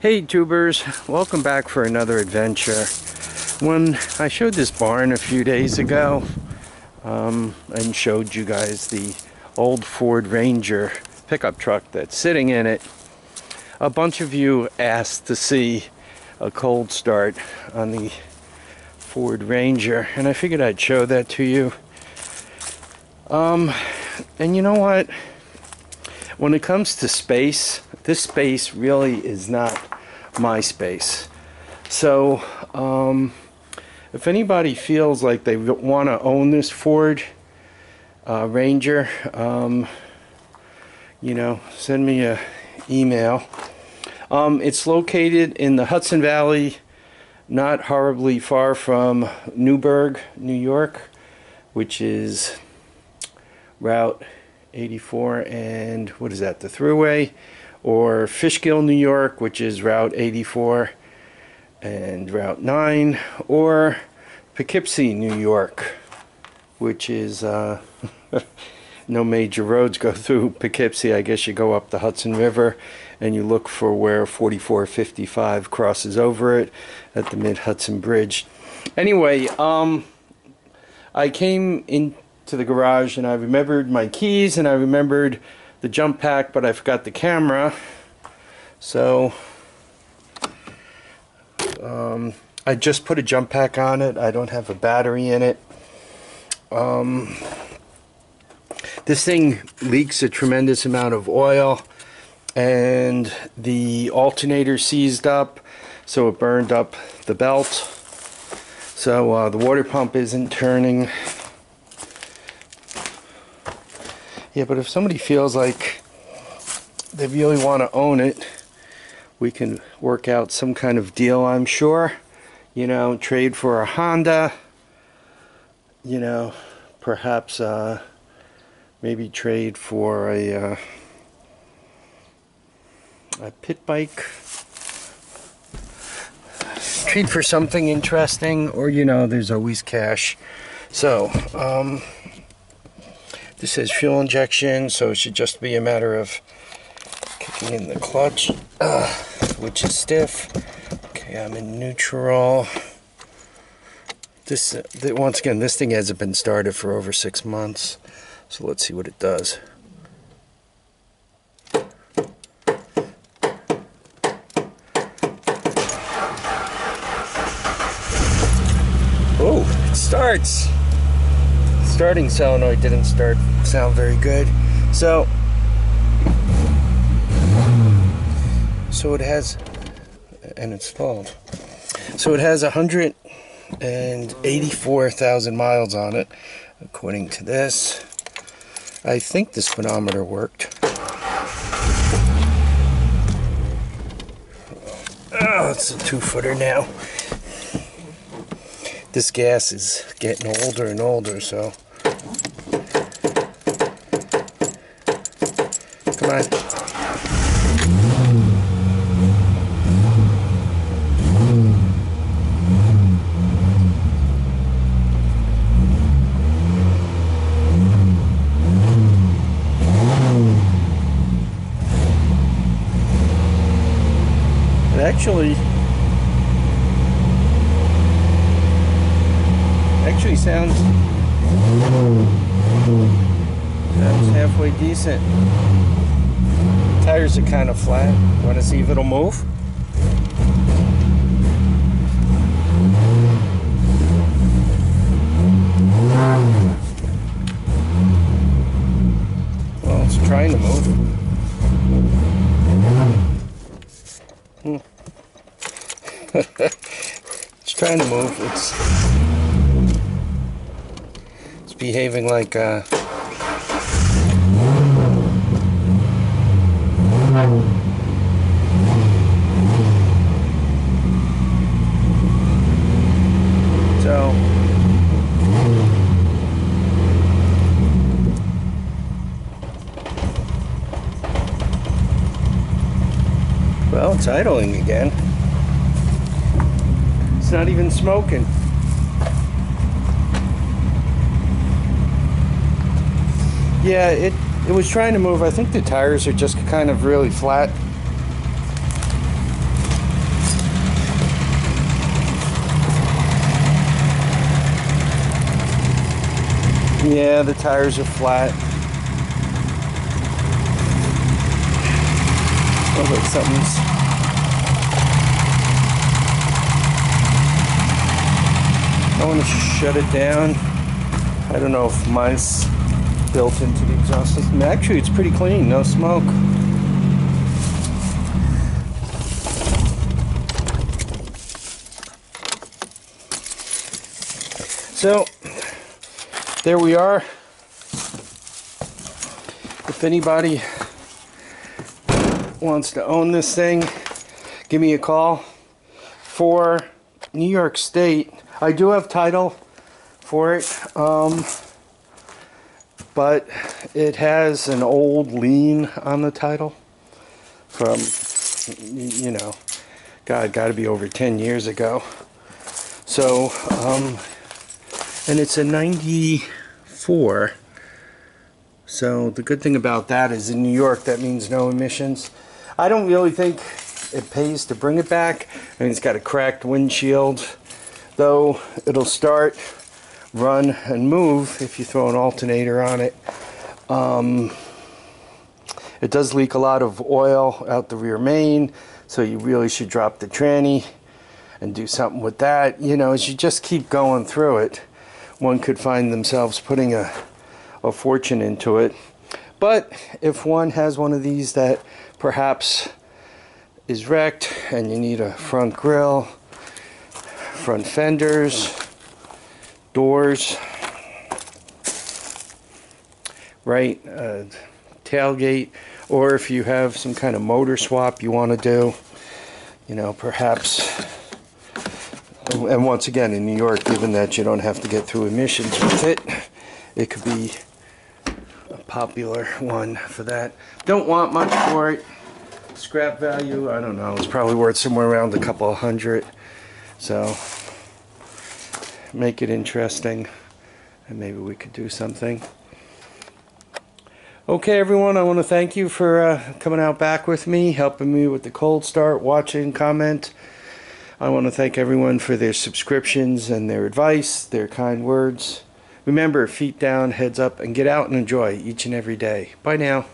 Hey tubers, welcome back for another adventure. When I showed this barn a few days ago and showed you guys the old Ford Ranger pickup truck that's sitting in it, a bunch of you asked to see a cold start on the Ford Ranger, and I figured I'd show that to you. And you know what? When it comes to space, this space really is not my space. So if anybody feels like they want to own this Ford Ranger, you know, send me a email. It's located in the Hudson Valley, not horribly far from Newburgh, New York, which is Route 84 and what is that, the Thruway, or Fishkill, New York, which is Route 84 and Route 9, or Poughkeepsie, New York, which is no major roads go through Poughkeepsie. I guess you go up the Hudson River and you look for where 4455 crosses over it at the Mid-Hudson Bridge. Anyway, I came into the garage and I remembered my keys and I remembered the jump pack, but I forgot the camera. So I just put a jump pack on it. I don't have a battery in it. This thing leaks a tremendous amount of oil, and the alternator seized up, so it burned up the belt. So the water pump isn't turning. Yeah, but if somebody feels like they really want to own it, we can work out some kind of deal, I'm sure. You know, trade for a Honda. You know, perhaps maybe trade for a pit bike. Trade for something interesting, or you know, there's always cash. So, this says fuel injection, so it should just be a matter of kicking in the clutch, which is stiff. Okay, I'm in neutral. This once again, this thing hasn't been started for over 6 months, so let's see what it does. Oh, it starts. Starting solenoid didn't sound very good. So it has, and it's stalled. So it has 184,000 miles on it, according to this. I think the speedometer worked. Oh, it's a 2-footer now. This gas is getting older and older, so come on. It actually sounds halfway decent. Tires are kind of flat. Want to see if it'll move? Well, it's trying to move. It's trying to move. It's behaving like so well, it's idling again. It's not even smoking. Yeah, it was trying to move. I think the tires are just kind of really flat. Yeah, the tires are flat. Oh, like something's... I want to shut it down. I don't know if mine's built into the exhaust system. Actually, it's pretty clean, no smoke. So, there we are. If anybody wants to own this thing, give me a call. For New York State, I do have title for it, but it has an old lien on the title from, you know, God, got to be over 10 years ago. So, and it's a 94. So the good thing about that is in New York, that means no emissions. I don't really think it pays to bring it back. I mean, it's got a cracked windshield, though it'll start, run, and move if you throw an alternator on it. It does leak a lot of oil out the rear main, so you really should drop the tranny and do something with that. You know, as you just keep going through it, one could find themselves putting a fortune into it. But if one has one of these that perhaps is wrecked and you need a front grille, front fenders, doors, right, tailgate, or if you have some kind of motor swap you want to do, you know, perhaps. And once again, in New York, given that you don't have to get through emissions with it, it could be a popular one for that. Don't want much for it. Scrap value, I don't know, it's probably worth somewhere around a couple of $100. So, make it interesting, and maybe we could do something. Okay, everyone, I want to thank you for coming out back with me, helping me with the cold start, watching, comment. I want to thank everyone for their subscriptions and their advice, their kind words. Remember, feet down, heads up, and get out and enjoy each and every day. Bye now.